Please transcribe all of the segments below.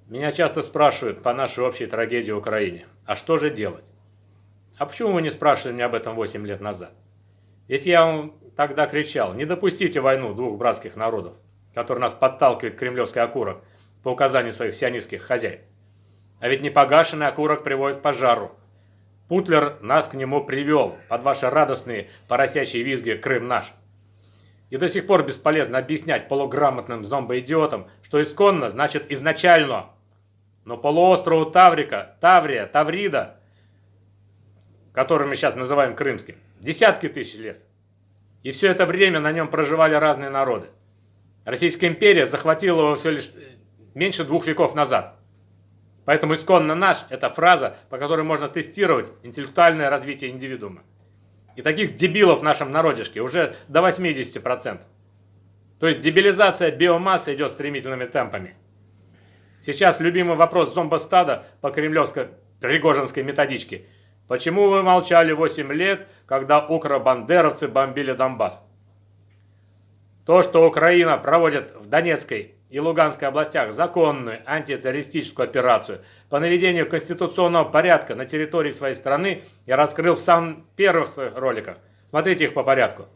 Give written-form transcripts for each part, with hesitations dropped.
Меня часто спрашивают по нашей общей трагедии в Украине, а что же делать? А почему вы не спрашивали меня об этом 8 лет назад? Ведь я вам тогда кричал, не допустите войну двух братских народов, который нас подталкивает кремлевский окурок по указанию своих сионистских хозяев. А ведь непогашенный окурок приводит к пожару. Путлер нас к нему привел под ваши радостные поросячьи визги «Крым наш». И до сих пор бесполезно объяснять полуграмотным зомбоидиотам, что исконно значит изначально. Но полуострову Таврия, Таврида, который мы сейчас называем крымским, десятки тысяч лет. И все это время на нем проживали разные народы. Российская империя захватила его все лишь меньше 2 веков назад. Поэтому исконно наш – это фраза, по которой можно тестировать интеллектуальное развитие индивидуума. И таких дебилов в нашем народишке уже до 80%. То есть дебилизация биомассы идет стремительными темпами. Сейчас любимый вопрос зомбостада по кремлевско-пригожинской методичке. Почему вы молчали 8 лет, когда укробандеровцы бомбили Донбасс? То, что Украина проводит в Донецкой и Луганской областях законную антитеррористическую операцию по наведению конституционного порядка на территории своей страны, я раскрыл в самых первых своих роликах. Смотрите их по порядку.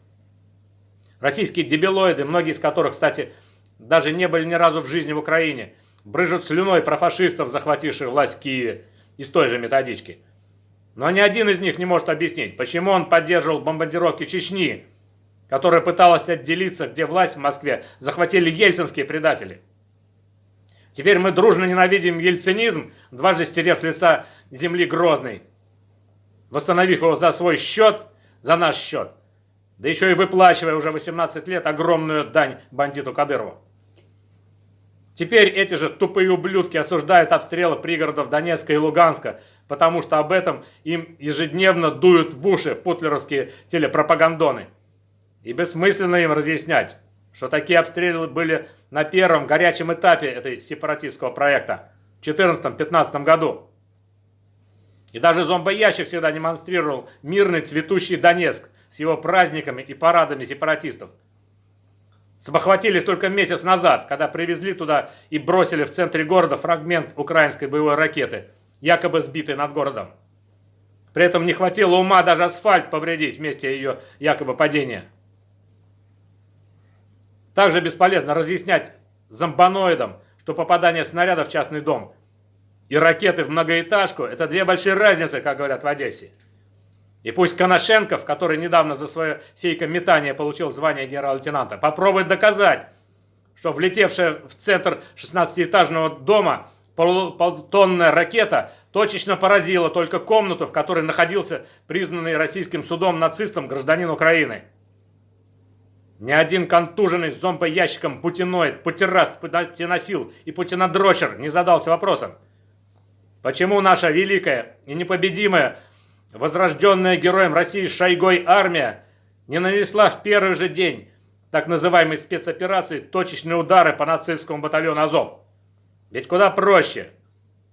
Российские дебилоиды, многие из которых, кстати, даже не были ни разу в жизни в Украине, брыжут слюной про фашистов, захвативших власть в Киеве, из той же методички. Но ни один из них не может объяснить, почему он поддерживал бомбардировки Чечни, которая пыталась отделиться, где власть в Москве захватили ельцинские предатели. Теперь мы дружно ненавидим ельцинизм, дважды стерев с лица земли Грозный, восстановив его за свой счет, за наш счет, да еще и выплачивая уже 18 лет огромную дань бандиту Кадырову. Теперь эти же тупые ублюдки осуждают обстрелы пригородов Донецка и Луганска, потому что об этом им ежедневно дуют в уши путлеровские телепропагандоны. И бессмысленно им разъяснять, что такие обстрелы были на первом горячем этапе этой сепаратистского проекта в 2014-2015 году. И даже зомбоящик всегда демонстрировал мирный цветущий Донецк с его праздниками и парадами сепаратистов. Спохватились только месяц назад, когда привезли туда и бросили в центре города фрагмент украинской боевой ракеты, якобы сбитой над городом. При этом не хватило ума даже асфальт повредить в месте ее якобы падения. Также бесполезно разъяснять зомбоноидам, что попадание снаряда в частный дом и ракеты в многоэтажку – это две большие разницы, как говорят в Одессе. И пусть Коношенков, который недавно за свое фейкометание получил звание генерал-лейтенанта, попробует доказать, что влетевшая в центр 16-этажного дома полутонная ракета точечно поразила только комнату, в которой находился признанный российским судом нацистом гражданин Украины. Ни один контуженный зомбоящиком путиноид, путераст, путинофил и путинодрочер не задался вопросом, почему наша великая и непобедимая, возрожденная героем России Шойгой армия не нанесла в первый же день так называемой спецоперации точечные удары по нацистскому батальону Азов. Ведь куда проще.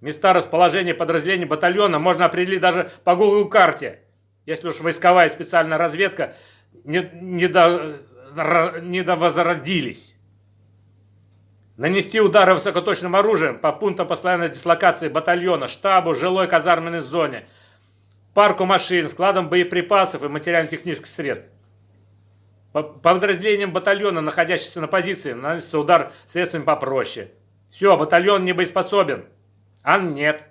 Места расположения подразделений батальона можно определить даже по Google карте, если уж войсковая и специальная разведка не довозродились. Нанести удары высокоточным оружием по пунктам постоянной дислокации батальона, штабу, жилой казарменной зоне, парку машин, складам боеприпасов и материально-технических средств. По подразделениям батальона, находящихся на позиции, наносится удар средствами попроще. Все, батальон не боеспособен. А нет.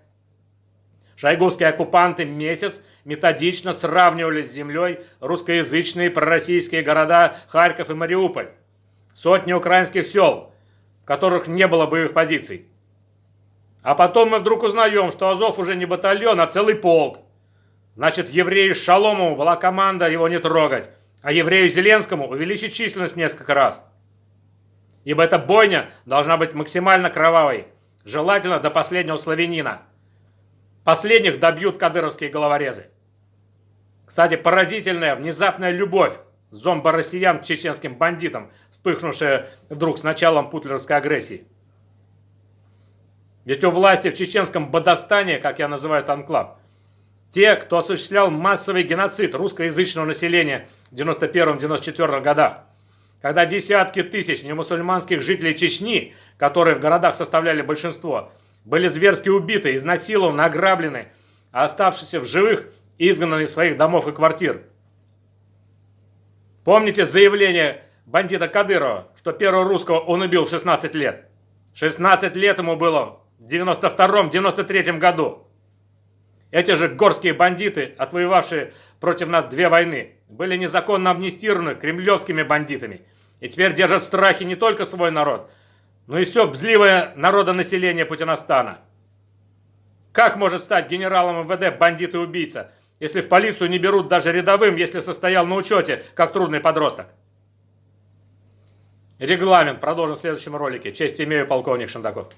Шойгуские оккупанты месяц методично сравнивали с землей русскоязычные пророссийские города Харьков и Мариуполь. Сотни украинских сел, в которых не было боевых позиций. А потом мы вдруг узнаем, что Азов уже не батальон, а целый полк. Значит, еврею Шалому была команда его не трогать, а еврею Зеленскому увеличить численность несколько раз. Ибо эта бойня должна быть максимально кровавой, желательно до последнего славянина. Последних добьют кадыровские головорезы. Кстати, поразительная внезапная любовь зомбо-россиян к чеченским бандитам, вспыхнувшая вдруг с началом путлеровской агрессии. Ведь у власти в чеченском Бадастане, как я называю этот анклав, те, кто осуществлял массовый геноцид русскоязычного населения в 91-94 годах, когда десятки тысяч немусульманских жителей Чечни, которые в городах составляли большинство, были зверски убиты, изнасилованы, ограблены, а оставшиеся в живых изгнаны из своих домов и квартир. Помните заявление бандита Кадырова, что первого русского он убил в 16 лет? 16 лет ему было в 92-93 году. Эти же горские бандиты, отвоевавшие против нас 2 войны, были незаконно амнистированы кремлевскими бандитами. И теперь держат в страхе не только свой народ, но и все бзливое народонаселение Путинстана. Как может стать генералом МВД бандит и убийца, если в полицию не берут даже рядовым, если состоял на учете, как трудный подросток? Регламент продолжим в следующем ролике. Честь имею, полковник Шендаков.